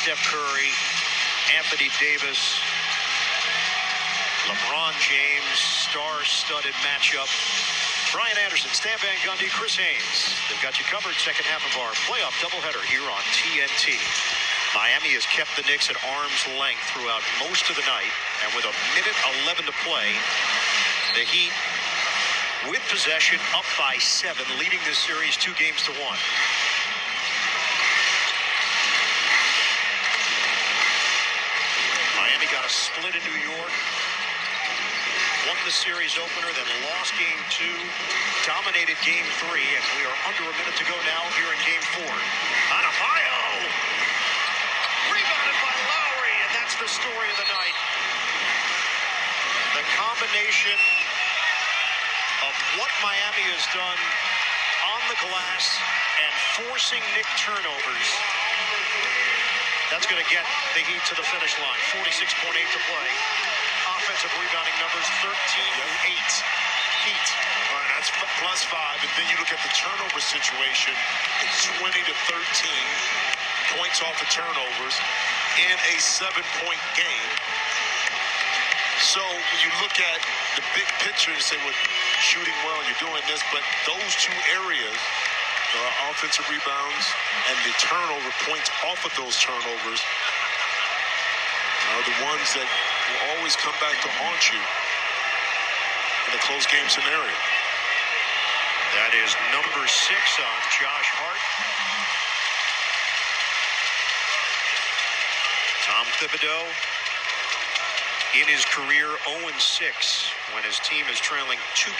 Steph Curry, Anthony Davis, LeBron James, star-studded matchup. Brian Anderson, Stan Van Gundy, Chris Haynes. They've got you covered second half of our playoff doubleheader here on TNT. Miami has kept the Knicks at arm's length throughout most of the night. And with 1:11 to play, the Heat, with possession, up by 7, leading this series 2-1. Miami got a split in New York. Won the series opener, then lost game 2, dominated game 3, and we are under a minute to go now here in game 4. Adebayo! Rebounded by Lowry, and that's the story of the night. The combination of what Miami has done on the glass and forcing Knick turnovers, that's going to get the Heat to the finish line. 46.8 to play. Offensive rebounding numbers 13-8. Heat. All right, that's +5, and then you look at the turnover situation. It's 20-13 points off of turnovers in a 7-point game. So when you look at the big picture, you say, well, shooting well, you're doing this, but those two areas, offensive rebounds and the turnover points off of those turnovers, are the ones that will always come back to haunt you in a close game scenario. That is number 6 on Josh Hart. Tom Thibodeau in his career 0-6 when his team is trailing 2-1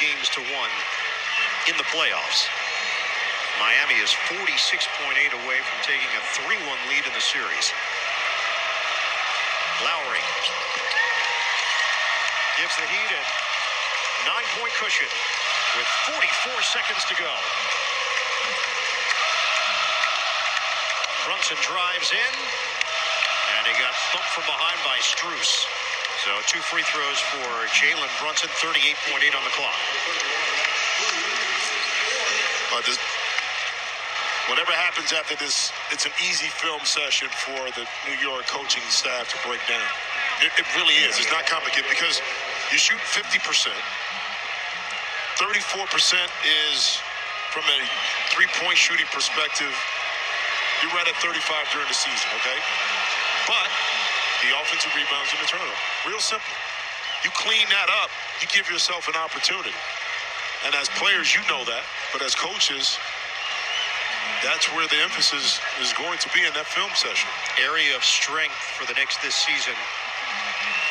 in the playoffs. Miami is 46.8 away from taking a 3-1 lead in the series. Lowry gives the Heat a 9-point cushion with 44 seconds to go. Brunson drives in, and he got thumped from behind by Strus. So 2 free throws for Jalen Brunson, 38.8 on the clock. Whatever happens after this, it's an easy film session for the New York coaching staff to break down. It really is. It's not complicated because you shoot 50%. 34% is from a three-point shooting perspective. You're right at 35 during the season, okay? But the offensive rebounds and the turnover. Real simple. You clean that up, you give yourself an opportunity. And as players, you know that. But as coaches, that's where the emphasis is going to be in that film session. Area of strength for the Knicks this season.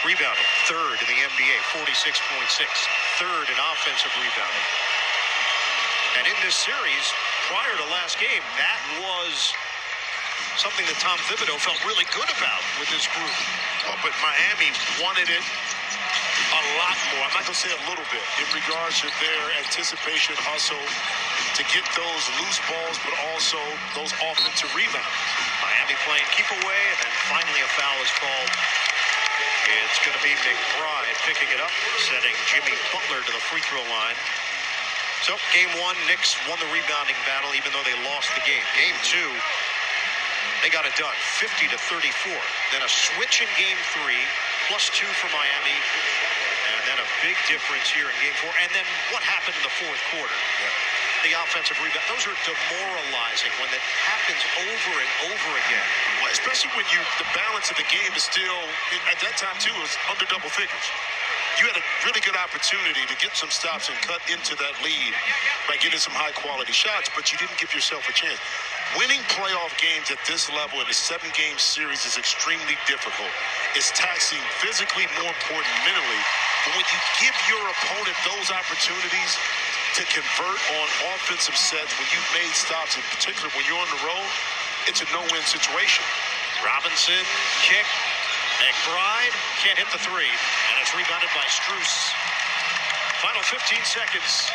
Rebounding, 3rd in the NBA, 46.6. 3rd in offensive rebounding. And in this series, prior to last game, that was something that Tom Thibodeau felt really good about with this group. Oh, but Miami wanted it a lot more. I'm not going to say a little bit in regards to their anticipation hustle to get those loose balls, but also those offensive rebounds. Miami playing keep away, and then finally a foul is called. It's going to be McBride picking it up, sending Jimmy Butler to the free throw line. So game 1, Knicks won the rebounding battle, even though they lost the game. Game 2, they got it done, 50-34. Then a switch in game 3, +2 for Miami. And then a big difference here in game 4. And then what happened in the 4th quarter? The offensive rebound. Those are demoralizing when that happens over and over again. Well, especially when the balance of the game is still, at that time too, it was under double figures. You had a really good opportunity to get some stops and cut into that lead by getting some high-quality shots, but you didn't give yourself a chance. Winning playoff games at this level in a 7-game series is extremely difficult. It's taxing physically, more important mentally. But when you give your opponent those opportunities to convert on offensive sets, when you've made stops, in particular when you're on the road, it's a no-win situation. Robinson, kick. McBride can't hit the 3, and it's rebounded by Strus. Final 15 seconds.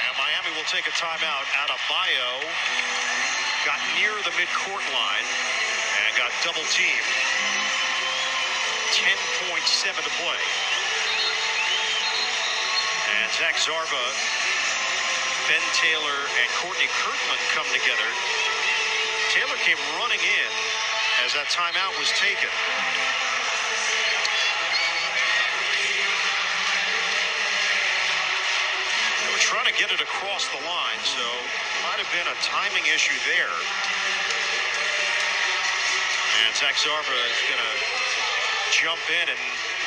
And Miami will take a timeout. Adebayo got near the midcourt line and got double teamed. 10.7 to play. And Zach Zarba Ben Taylor and Courtney Kirkland come together. Taylor came running in as that timeout was taken. They were trying to get it across the line, so might have been a timing issue there. And Zach Zarba is going to jump in and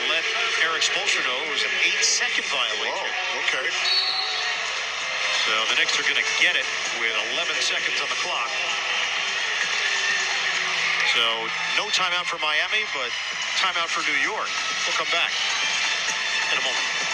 let Eric Spoelstra know it was an 8-second violation. Oh, okay. So the Knicks are going to get it with 11 seconds on the clock. So no timeout for Miami, but timeout for New York. We'll come back in a moment.